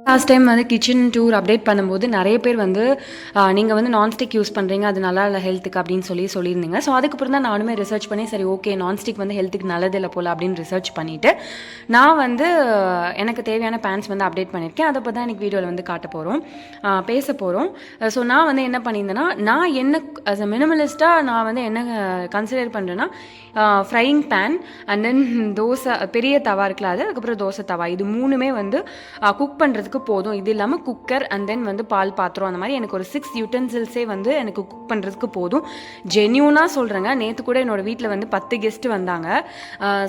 Last time வந்து kitchen tour update பண்ணும்போது நிறைய பேர் வந்து நீங்கள் வந்து நான்ஸ்டிக் யூஸ் பண்ணுறீங்க அது நல்லா இல்லை ஹெல்த்துக்கு அப்படின்னு சொல்லியிருந்தீங்க. ஸோ அதுக்கப்புறம் தான் நானுமே ரிசர்ச் பண்ணி சரி ஓகே நான்ஸ்டிக் வந்து ஹெல்த்துக்கு நல்லது இல்லை போல் அப்படின்னு ரிசர்ச் பண்ணிவிட்டு நான் வந்து எனக்கு தேவையான பேன்ஸ் வந்து அப்டேட் பண்ணியிருக்கேன். அதை பற்றி தான் எனக்கு வீடியோவில் வந்து காட்ட போகிறோம், பேச போகிறோம். ஸோ நான் வந்து என்ன பண்ணியிருந்தேன்னா, நான் என்ன அஸ் அ மினிமலிஸ்ட்டாக நான் வந்து என்ன கன்சிடர் பண்ணுறேன்னா frying pan and then dosa பெரிய தவா இருக்குல்ல அது, அதுக்கப்புறம் தோசை தவா, இது மூணுமே வந்து குக் பண்ணுறதுக்கு போதும். இது இல்லாமல் குக்கர் அண்ட் தென் வந்து பால் பாத்திரம், அந்த மாதிரி எனக்கு ஒரு 6 யூட்டன்சில்ஸே வந்து எனக்கு குக் பண்ணுறதுக்கு போதும். ஜென்யூனாக சொல்கிறேங்க, நேற்று கூட என்னோடய வீட்டில் வந்து 10 கெஸ்ட்டு வந்தாங்க.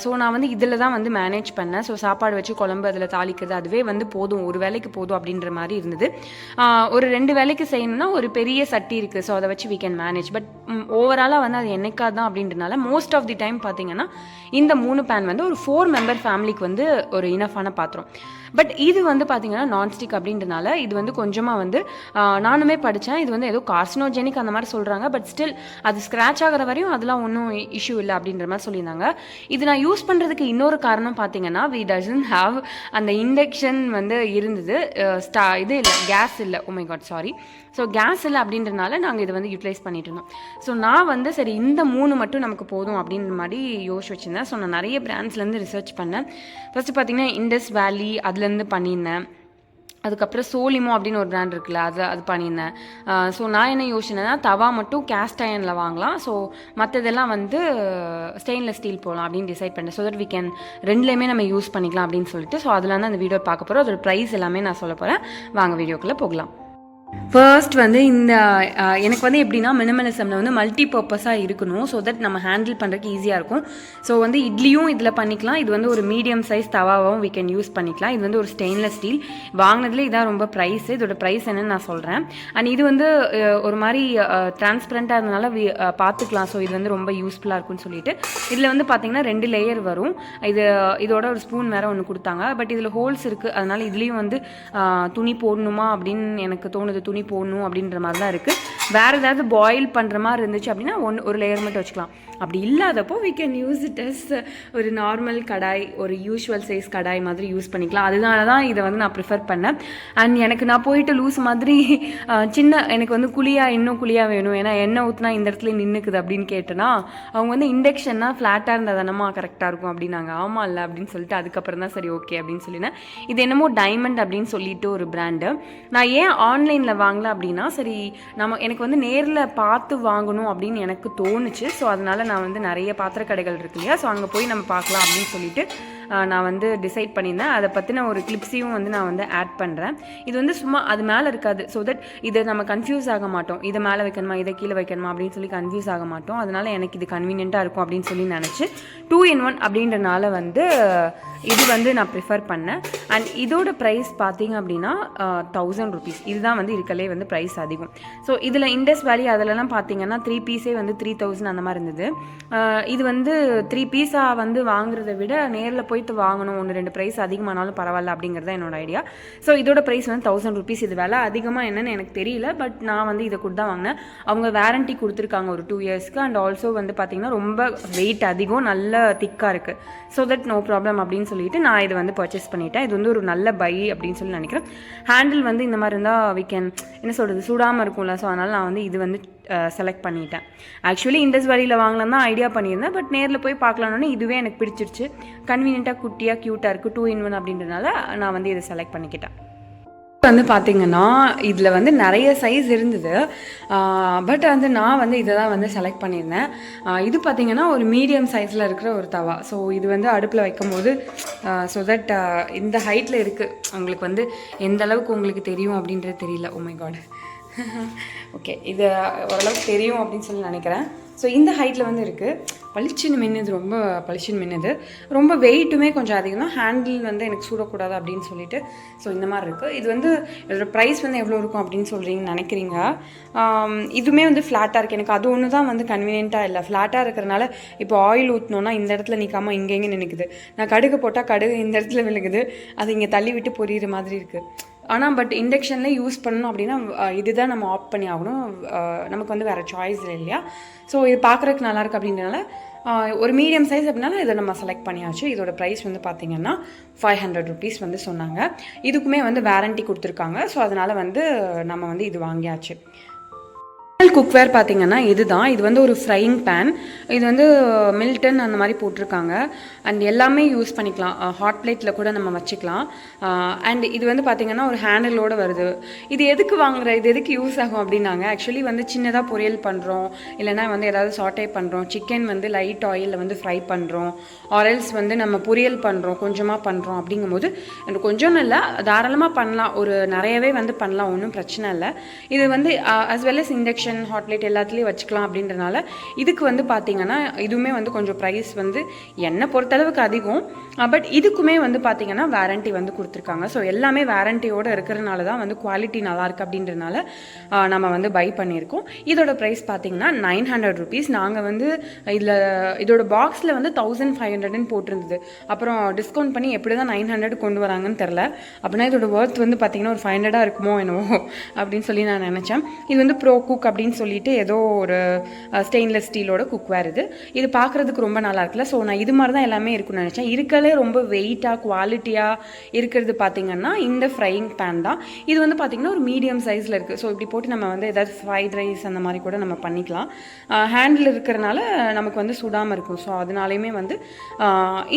ஸோ நான் வந்து இதில் தான் வந்து மேனேஜ் பண்ணேன். ஸோ சாப்பாடு வச்சு குழம்பு அதில் தாளிக்கிறது அதுவே வந்து போதும், ஒரு வேலைக்கு போதும் அப்படின்ற மாதிரி இருந்தது. ஒரு 2 வேலைக்கு செய்யணும்னா ஒரு பெரிய சட்டி இருக்குது, ஸோ அதை வச்சு we can manage. பட் ஓவராலாக வந்து அது என்னைக்காக தான் அப்படின்றனால மோஸ்ட் ஆஃப் தி டைம் பார்த்தீங்கன்னா இந்த 3 பேன் வந்து ஒரு 4 மெம்பர் ஃபேமிலிக்கு வந்து ஒரு இனஃபான பாத்திரம். பட் இது வந்து பார்த்தீங்கன்னா நான்ஸ்டிக் அப்படின்றனால இது வந்து கொஞ்சமாக வந்து நானுமே படித்தேன், இது வந்து ஏதோ கார்சினோஜெனிக் அந்த மாதிரி சொல்கிறாங்க. பட் ஸ்டில் அது ஸ்க்ராட்ச் ஆகிற வரையும் அதெல்லாம் ஒன்றும் இஷ்யூ இல்லை அப்படின்ற மாதிரி சொல்லியிருந்தாங்க. இது நான் யூஸ் பண்ணுறதுக்கு இன்னொரு காரணம் பார்த்தீங்கன்னா, வி டசன்ட் ஹாவ் அந்த இண்டக்ஷன் வந்து இருந்தது, இது இல்லை, கேஸ் இல்லை. Oh my God sorry. So gas இல்லை அப்படின்றனால நாங்கள் இதை வந்து யூட்டிலைஸ் பண்ணிட்டு இருந்தோம். ஸோ நான் வந்து சரி இந்த 3 மட்டும் நமக்கு போதும் அப்படின்ற மாதிரி யோசிச்சு வச்சுருந்தேன். ஸோ நான் நிறைய பிராண்ட்ஸ்லேருந்து ரிசர்ச் பண்ணேன். ஃபஸ்ட்டு பார்த்தீங்கன்னா இண்டஸ் வேலி அதுலேருந்து பண்ணியிருந்தேன். அதுக்கப்புறம் சோலிமோ அப்படின்னு ஒரு பிராண்ட் இருக்குல்ல, அது பண்ணியிருந்தேன். ஸோ நான் என்ன யோசிச்சேன்னா, தவா மட்டும் கேஸ்ட் அயனில் வாங்கலாம், ஸோ மற்றதெல்லாம் வந்து ஸ்டெயின்லெஸ் ஸ்டீல் போகலாம் அப்படின்னு டிசைட் பண்ணேன். ஸோ தட் வி கேன் ரெண்டுலேயுமே நம்ம யூஸ் பண்ணிக்கலாம் அப்படின்னு சொல்லிட்டு. ஸோ அதில் வந்து அந்த வீடியோ பார்க்க போகிறோம், அதோட ப்ரைஸ் எல்லாமே நான் சொல்ல போகிறேன். வாங்க வீடியோக்குள்ளே போகலாம். ஃபர்ஸ்ட் வந்து இந்த எனக்கு வந்து எப்படின்னா மினிமலிசமில் வந்து மல்டி பர்பஸாக இருக்கணும், ஸோ தட் நம்ம ஹேண்டில் பண்ணுறதுக்கு ஈஸியாக இருக்கும். ஸோ வந்து இட்லியும் இதில் பண்ணிக்கலாம், இது வந்து ஒரு மீடியம் சைஸ் தவாவும் we can யூஸ் பண்ணிக்கலாம். இது வந்து ஒரு ஸ்டெயின்லெஸ் ஸ்டீல், வாங்கினதுல இதான் ரொம்ப ப்ரைஸு. இதோட ப்ரைஸ் என்னன்னு நான் சொல்கிறேன். அண்ட் இது வந்து ஒரு மாதிரி டிரான்ஸ்பரண்ட்டாக இருந்தனால பார்த்துக்கலாம். ஸோ இது வந்து ரொம்ப யூஸ்ஃபுல்லாக இருக்கும்னு சொல்லிட்டு இதில் வந்து பார்த்திங்கன்னா 2 லேயர் வரும். இதோட ஒரு ஸ்பூன் வேறு ஒன்று கொடுத்தாங்க. பட் இதில் ஹோல்ஸ் இருக்குது, அதனால் இதுலேயும் வந்து துணி போடணுமா அப்படின்னு எனக்கு தோணுது, துணி போடணும் அப்படின்ற மாதிரி தான் இருக்குது. வேறு ஏதாவது பாயில் பண்ணுற மாதிரி இருந்துச்சு அப்படின்னா ஒரு லேயர் மட்டும் வச்சுக்கலாம். அப்படி இல்லாதப்போ we can use it as ஒரு நார்மல் கடாய், ஒரு யூஷுவல் சைஸ் கடாய் மாதிரி யூஸ் பண்ணிக்கலாம். அதனால தான் இதை வந்து நான் ப்ரிஃபர் பண்ணேன். அண்ட் எனக்கு நான் போயிட்டு லூஸ் மாதிரி எனக்கு வந்து இன்னும் குழியாக வேணும், ஏன்னா எண்ணெய் ஊற்றினா இந்த இடத்துல நின்றுக்குது அப்படின்னு கேட்டேன்னா அவங்க வந்து இண்டக்ஷன்னா ஃப்ளாட்டாக இருந்தால் தானம்மா கரெக்டாக இருக்கும் அப்படின்னாங்க. ஆமாம் இல்லை அப்படின்னு சொல்லிட்டு அதுக்கப்புறம் தான் சரி ஓகே அப்படின்னு சொல்லினேன். இது என்னமோ டைமண்ட் அப்படின்னு சொல்லிட்டு ஒரு பிராண்டு. நான் ஏன் ஆன்லைனில் வாங்கல அப்படின்னா, சரி எனக்கு வந்து நேரில் பார்த்து வாங்கணும் அப்படின்னு எனக்கு தோணுச்சு. ஸோ அதனால் நான் வந்து நிறைய பாத்திர கடைகள் இருக்கு இல்லையா, ஸோ அங்கே போய் நம்ம பார்க்கலாம் அப்படின்னு சொல்லிட்டு நான் வந்து டிசைட் பண்ணியிருந்தேன். அதை பற்றின ஒரு கிளிப்ஸையும் வந்து நான் வந்து ஆட் பண்ணுறேன். இது வந்து சும்மா அது மேலே இருக்காது, ஸோ தட் இதை நம்ம கன்ஃபியூஸ் ஆக மாட்டோம், இதை மேலே வைக்கணுமா இதை கீழே வைக்கணுமா அப்படின்னு சொல்லி கன்ஃபியூஸ் ஆக மாட்டோம். அதனால் எனக்கு இது கன்வீனியண்ட்டாக இருக்கும் அப்படின்னு சொல்லி நினச்சி 2 in 1 அப்படின்றனால வந்து இது வந்து நான் ப்ரிஃபர் பண்ணேன். அண்ட் இதோட ப்ரைஸ் பார்த்தீங்க அப்படின்னா 1000 rupees. இதுதான் வந்து இருக்கலே வந்து ப்ரைஸ் அதிகம். ஸோ இதில் இண்டஸ் வேலி அதிலலாம் பார்த்தீங்கன்னா 3 பீஸே வந்து 3000 அந்த மாதிரி இருந்தது. இது வந்து 3 பீஸாக வந்து வாங்குறத விட நேரில் போய்ட்டு வாங்கணும், 1-2 ப்ரைஸ் அதிகமானாலும் பரவாயில்ல அப்படிங்கிறது தான் என்னோட ஐடியா. ஸோ இதோட ப்ரைஸ் வந்து 1000 rupees. இது விலை அதிகமாக என்னன்னு எனக்கு தெரியல, பட் நான் வந்து இதை கூட தான் வாங்கினேன். அவங்க வேரண்டி கொடுத்துருக்காங்க ஒரு 2 yearsக்கு. அண்ட் ஆல்சோ வந்து பார்த்திங்கன்னா ரொம்ப வெயிட் அதிகம், நல்ல திக்காக இருக்குது. ஸோ தட் நோ ப்ராப்ளம் அப்படின்னு சொல்லிட்டு நான் இதை வந்து பர்ச்சேஸ் பண்ணிட்டேன். இது வந்து ஒரு நல்ல பை அப்படின்னு சொல்லி நினைக்கிறேன். ஹேண்டில் வந்து இந்த மாதிரி இருந்தால் we can என்ன சொல்கிறது, சூடாமல் இருக்கும்ல, ஸோ அதனால் நான் வந்து இது வந்து செலக்ட் பண்ணிட்டேன். ஆக்சுவலி இண்டஸ் வேலியில் வாங்கலாம் தான் ஐடியா பண்ணியிருந்தேன், பட் நேரில் போய் பார்க்கலான்னு இதுவே எனக்கு பிடிச்சிருச்சு. கன்வீனியண்ட்டாக குட்டியாக க்யூட்டாக இருக்குது, 2 in 1 அப்படின்றனால நான் வந்து இதை செலக்ட் பண்ணிக்கிட்டேன். வந்து பார்த்திங்கன்னா இதில் வந்து நிறைய சைஸ் இருந்தது, பட் வந்து நான் வந்து இதை தான் வந்து செலக்ட் பண்ணியிருந்தேன். இது பார்த்திங்கன்னா ஒரு மீடியம் சைஸில் இருக்கிற ஒரு தவா. ஸோ இது வந்து அடுப்பில் வைக்கும் போது ஸோ தட் இந்த ஹைட்டில் இருக்குது. உங்களுக்கு வந்து எந்த அளவுக்கு உங்களுக்கு தெரியும் அப்படின்றது தெரியல. ஓ மை காட் ஓகே, இது ஓரளவுக்கு தெரியும் அப்படின்னு சொல்லி நினைக்கிறேன். ஸோ இந்த ஹைட்டில் வந்து இருக்குது. பளிச்சுன்னு மின்னுது, ரொம்ப பளிச்சுன்னு மின்னுது. ரொம்ப வெயிட்டுமே கொஞ்சம் அதிகம் தான். ஹேண்டில் வந்து எனக்கு சூடக்கூடாது அப்படின்னு சொல்லிட்டு ஸோ இந்த மாதிரி இருக்குது. இது வந்து இதோட ப்ரைஸ் வந்து எவ்வளோ இருக்கும் அப்படின்னு சொல்கிறீங்கன்னு நினைக்கிறீங்க. இதுவுமே வந்து ஃப்ளாட்டாக இருக்குது. எனக்கு அது ஒன்று தான் வந்து கன்வீனியண்ட்டாக இல்லை. ஃப்ளாட்டாக இருக்கிறனால இப்போ ஆயில் ஊற்றினோன்னா இந்த இடத்துல நிற்காமல் இங்கே நினைக்குது. நான் கடுகு போட்டால் கடுகு இந்த இடத்துல விழுகுது, அது இங்கே தள்ளி விட்டு பொரியிற மாதிரி இருக்குது. ஆனால் பட் இண்டக்ஷனில் யூஸ் பண்ணணும் அப்படின்னா இதுதான் நம்ம ஆப்ட் பண்ணி ஆகணும். நமக்கு வந்து வேறு சாய்ஸ் இல்லை இல்லையா. ஸோ இது பார்க்குறதுக்கு நல்லாயிருக்கு அப்படின்றனால ஒரு மீடியம் சைஸ் அப்படின்னாலும் இதை நம்ம செலக்ட் பண்ணியாச்சு. இதோட ப்ரைஸ் வந்து பார்த்திங்கன்னா 500 rupees வந்து சொன்னாங்க. இதுக்குமே வந்து வாரண்ட்டி கொடுத்துருக்காங்க. ஸோ அதனால் வந்து நம்ம வந்து இது வாங்கியாச்சு. குக்வேர் பார்த்திங்கன்னா இதுதான். இது வந்து ஒரு ஃப்ரையிங் பேன். இது வந்து மில்டன் அந்த மாதிரி போட்டிருக்காங்க. அண்ட் எல்லாமே யூஸ் பண்ணிக்கலாம். ஹாட் பிளேட்டில் கூட நம்ம வச்சுக்கலாம். அண்ட் இது வந்து பார்த்திங்கன்னா ஒரு ஹேண்டிலோடு வருது. இது எதுக்கு இது எதுக்கு யூஸ் ஆகும் அப்படின்னாங்க. ஆக்சுவலி வந்து சின்னதாக பொரியல் பண்ணுறோம், இல்லைனா வந்து ஏதாவது சாட்டே பண்ணுறோம், சிக்கன் வந்து லைட் ஆயிலில் வந்து ஃப்ரை பண்ணுறோம், ஆரல்ஸ் வந்து நம்ம பொரியல் பண்ணுறோம், கொஞ்சமாக பண்ணுறோம். அப்படிங்கும்போது கொஞ்சம் இல்லை, தாராளமாக பண்ணலாம். ஒரு நிறையவே வந்து பண்ணலாம், ஒன்றும் பிரச்சனை இல்லை. இது வந்து as well as induction, hot plate எல்லாத்துலேயும் வச்சுக்கலாம். அப்படின்றனால இதுக்கு வந்து பார்த்திங்கன்னா இதுவுமே வந்து கொஞ்சம் ப்ரைஸ் வந்து என்னை பொறுத்தளவுக்கு அதிகம். பட் இதுக்குமே வந்து பார்த்திங்கன்னா வாரண்ட்டி வந்து கொடுத்துருக்காங்க. ஸோ எல்லாமே வாரண்ட்டியோடு இருக்கிறதுனால தான் வந்து குவாலிட்டி நல்லாயிருக்கு அப்படின்றனால நம்ம வந்து பை பண்ணியிருக்கோம். இதோட ப்ரைஸ் பார்த்திங்கன்னா 900 rupees. நாங்கள் வந்து இதோட பாக்ஸில் வந்து 1500 போட்டிருந்தது. அப்புறம் டிஸ்கவுண்ட் பண்ணி எப்படி தான் 900 கொண்டு வராங்கன்னு தெரில. அப்படின்னா இதோட ஒர்த் வந்து பார்த்திங்கன்னா ஒரு 500 இருக்குமோ என்னவோ அப்படின்னு சொல்லி நான் நினச்சேன். இது வந்து ப்ரோ குக் அப்படின்னு சொல்லிட்டு ஏதோ ஒரு ஸ்டெயின்லெஸ் ஸ்டீலோட குக்வேர். இது பார்க்குறதுக்கு ரொம்ப நல்லா இருக்குல்ல. ஸோ நான் இது மாதிரி தான் எல்லாமே இருக்குன்னு நினச்சேன். இருக்கலே ரொம்ப வெயிட்டாக குவாலிட்டியாக இருக்கிறது பார்த்திங்கன்னா இந்த ஃப்ரையிங் பேன் தான். இது வந்து பார்த்திங்கன்னா ஒரு மீடியம் சைஸில் இருக்குது. ஸோ இப்படி போட்டு நம்ம வந்து ஏதாவது ஃப்ரைட் ரைஸ் அந்த மாதிரி கூட நம்ம பண்ணிக்கலாம். ஹேண்டில் இருக்கிறனால நமக்கு வந்து சுடாமல் இருக்கும். ஸோ அதனாலையுமே வந்து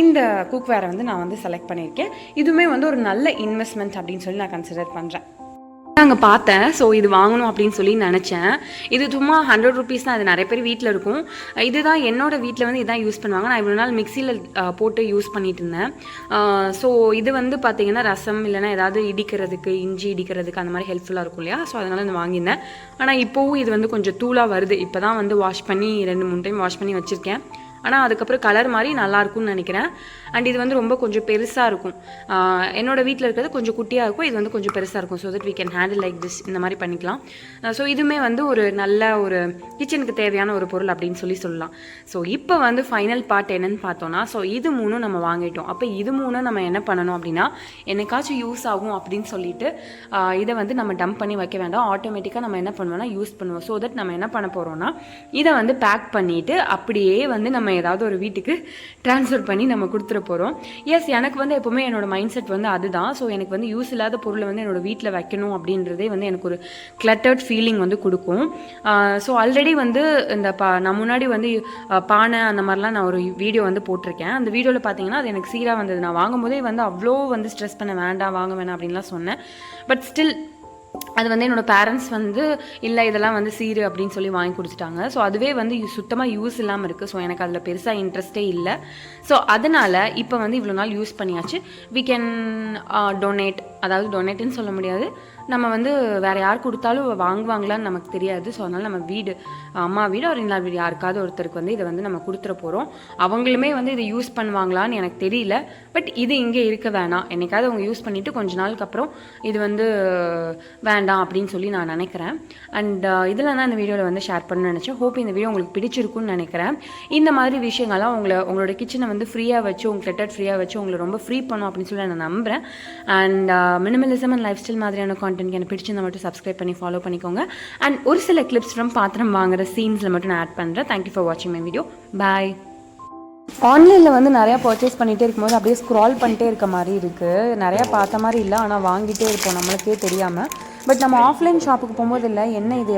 இந்த குக்வேரை வந்து நான் வந்து செலக்ட் பண்ணியிருக்கேன். இதுவுமே வந்து ஒரு நல்ல இன்வெஸ்ட்மெண்ட் அப்படின்னு சொல்லி நான் கன்சிடர் பண்ணுறேன். நாங்கள் பார்த்தேன். ஸோ இது வாங்கணும் அப்படின்னு சொல்லி நினச்சேன். இது சும்மா 100 rupees தான். இது நிறைய பேர் வீட்டில் இருக்கும். இதுதான் என்னோடய வீட்டில் வந்து இதான் யூஸ் பண்ணுவாங்க. நான் இவ்வளோ நாள் மிக்சியில் போட்டு யூஸ் பண்ணிட்டு இருந்தேன். ஸோ இது வந்து பார்த்திங்கன்னா ரசம் இல்லைனா ஏதாவது இடிக்கிறதுக்கு, இஞ்சி இடிக்கிறதுக்கு அந்த மாதிரி ஹெல்ப்ஃபுல்லாக இருக்கும் இல்லையா. ஸோ அதனால் நான் வாங்கியிருந்தேன். ஆனால் இப்போவும் இது வந்து கொஞ்சம் தூளாக வருது. இப்போ தான் வந்து வாஷ் பண்ணி 2-3 டைம் வாஷ் பண்ணி வச்சுருக்கேன். ஆனால் அதுக்கப்புறம் கலர் மாதிரி நல்லாயிருக்கும்னு நினைக்கிறேன். அண்ட் இது வந்து ரொம்ப கொஞ்சம் பெருசாக இருக்கும். என்னோடய வீட்டில் இருக்கிறது கொஞ்சம் குட்டியாக இருக்கும். இது வந்து கொஞ்சம் பெருசாக இருக்கும். So that we can handle like this, இந்த மாதிரி பண்ணிக்கலாம். ஸோ இதுவுமே வந்து ஒரு நல்ல ஒரு கிச்சனுக்கு தேவையான ஒரு பொருள் அப்படின்னு சொல்லலாம். ஸோ இப்போ வந்து ஃபைனல் பார்ட் என்னன்னு பார்த்தோன்னா, ஸோ இது 3 நம்ம வாங்கிட்டோம். அப்போ இது 3 நம்ம என்ன பண்ணணும் அப்படின்னா, என்னைக்காச்சும் யூஸ் ஆகும் அப்படின்னு சொல்லிட்டு இதை வந்து நம்ம டம்ப் பண்ணி வைக்க வேண்டாம். ஆட்டோமேட்டிக்காக நம்ம என்ன பண்ணுவோம்னா யூஸ் பண்ணுவோம். ஸோ தட் நம்ம என்ன பண்ண போகிறோம்னா, இதை வந்து பேக் பண்ணிவிட்டு அப்படியே வந்து நம்ம ஏதாவது ஒரு வீட்டுக்கு ட்ரான்ஸ்ஃபர் பண்ணி நம்ம கொடுத்துட போகிறோம். எஸ், எனக்கு வந்து எப்போவுமே என்னோடய மைண்ட் செட் வந்து அதுதான். ஸோ எனக்கு வந்து யூஸ் இல்லாத பொருளை வந்து என்னோடய வீட்டில் வைக்கணும் அப்படின்றதே வந்து எனக்கு ஒரு கிளட்டர்ட் ஃபீலிங் வந்து கொடுக்கும். ஸோ ஆல்ரெடி வந்து இந்த நான் முன்னாடி வந்து பானை அந்த மாதிரிலாம் நான் ஒரு வீடியோ வந்து போட்டிருக்கேன். அந்த வீடியோவில் பார்த்தீங்கன்னா அது எனக்கு சீராக வந்தது. நான் வாங்கும்போதே வந்து அவ்வளோ வந்து ஸ்ட்ரெஸ் பண்ண வேண்டாம், வாங்க வேணாம் அப்படின்லாம் சொன்னேன். பட் ஸ்டில் அது வந்து என்னோடய பேரண்ட்ஸ் வந்து இல்லை இதெல்லாம் வந்து சீரு அப்படின்னு சொல்லி வாங்கி கொடுத்துட்டாங்க. ஸோ அதுவே வந்து சுத்தமாக யூஸ் இல்லாமல் இருக்குது. ஸோ எனக்கு அதில் பெருசாக இன்ட்ரெஸ்ட்டே இல்லை. ஸோ அதனால் இப்போ வந்து இவ்வளோ நாள் யூஸ் பண்ணியாச்சு. வி கேன் டொனேட், அதாவது டொனேட்டுன்னு சொல்ல முடியாது, நம்ம வந்து வேறு யார் கொடுத்தாலும் வாங்குவாங்களான்னு நமக்கு தெரியாது. ஸோ அதனால் நம்ம வீடு, அம்மா வீடு ஒரு இல்லா வீடு, யாருக்காவது ஒருத்தருக்கு வந்து இதை வந்து நம்ம கொடுத்துட போகிறோம். அவங்களுமே வந்து இதை யூஸ் பண்ணுவாங்களான்னு எனக்கு தெரியல. பட் இது இங்கே இருக்க வேணாம், என்னைக்காவது அவங்க யூஸ் பண்ணிவிட்டு கொஞ்ச நாளுக்கு அப்புறம் இது வந்து வேண்டாம் அப்படின்னு சொல்லி நான் நினைக்கிறேன். அண்ட் இதில் தான் இந்த வீடியோவில் வந்து ஷேர் பண்ணணும்னு நினச்சேன். ஹோப் இந்த வீடியோ உங்களுக்கு பிடிச்சிருக்குன்னு நினைக்கிறேன். இந்த மாதிரி விஷயங்கள்லாம் உங்களோட கிச்சனை வந்து ஃப்ரீயாக வச்சு, உங்கள் கிளட்டட் ஃப்ரீயாக வச்சு உங்களை ரொம்ப ஃப்ரீ பண்ணும் அப்படின்னு சொல்லி நான் நம்புகிறேன். And minimalism and life style மாதிரியான எனக்கு பிடிச்சிருந்தா மட்டும் சப்ஸ்கிரைப் பண்ணி ஃபாலோ பண்ணிக்கோங்க. அண்ட் ஒரு சில கிளிப்ஸ் ஃப்ரம் பாத்திரம் வாங்குற சீன்ஸில் மட்டும் நான் ஆட் பண்ணுறேன். தேங்க்யூ ஃபார் வாட்சிங் மை வீடியோ. பாய். ஆன்லைனில் வந்து நிறையா பர்ச்சேஸ் பண்ணிகிட்டே இருக்கும்போது அப்படியே ஸ்க்ரால் பண்ணிட்டே இருக்க மாதிரி இருக்குது. நிறையா பார்த்த மாதிரி இல்லை, ஆனால் வாங்கிட்டே இருப்போம் நம்மளுக்கே தெரியாமல். பட் நம்ம ஆஃப்லைன் ஷாப்புக்கு போகும்போது இல்லை, என்ன இது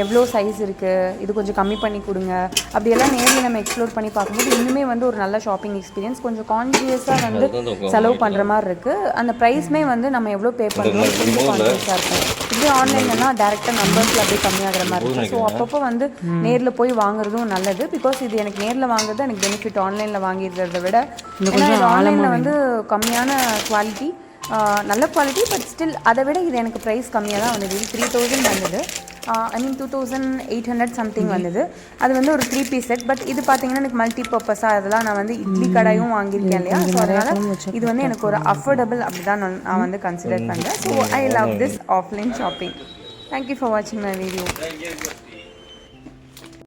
எவ்வளோ சைஸ் இருக்குது, இது கொஞ்சம் கம்மி பண்ணி கொடுங்க, அப்படியெல்லாம் நேரில் நம்ம எக்ஸ்ப்ளோர் பண்ணி பார்க்கும்போது இன்னுமே வந்து ஒரு நல்ல ஷாப்பிங் எக்ஸ்பீரியன்ஸ். கொஞ்சம் கான்ஷியஸாக வந்து செலவு பண்ணுற மாதிரி இருக்குது. அந்த ப்ரைஸ்மே வந்து நம்ம எவ்வளோ பே பண்ணுறோம் கொஞ்சம் கான்ஷியஸாக இருக்கும். இப்படி ஆன்லைன்லாம் டேரெக்டாக நம்பர்ஸில் அப்படியே கம்மியாகிற மாதிரி இருக்குது. ஸோ அப்பப்போ வந்து நேரில் போய் வாங்குறதும் நல்லது. பிகாஸ் இது எனக்கு நேரில் வாங்குறது எனக்கு பெனிஃபிட் ஆன்லைனில் வாங்கிடுறத விட. ஏன்னா ஆன்லைனில் வந்து கம்மியான குவாலிட்டி, நல்ல குவாலிட்டி, பட் ஸ்டில் அதை விட இது எனக்கு ப்ரைஸ் கம்மியாக தான் வந்தது. 3000 வந்தது, ஐ மீன் 2800 சம்திங் வந்தது. அது வந்து ஒரு 3 பீஸ் செட். பட் இது பார்த்தீங்கன்னா எனக்கு மல்டி பர்பஸாக அதெல்லாம் நான் வந்து இட்லி கடாயும் வாங்கியிருக்கேன் இல்லையா. ஸோ அதனால் இது வந்து எனக்கு ஒரு அஃபோர்டபுள் அப்படி தான் நான் வந்து கன்சிடர் பண்ணுறேன். So I love this offline shopping. Thank you for வாட்சிங் மை வீடியோ.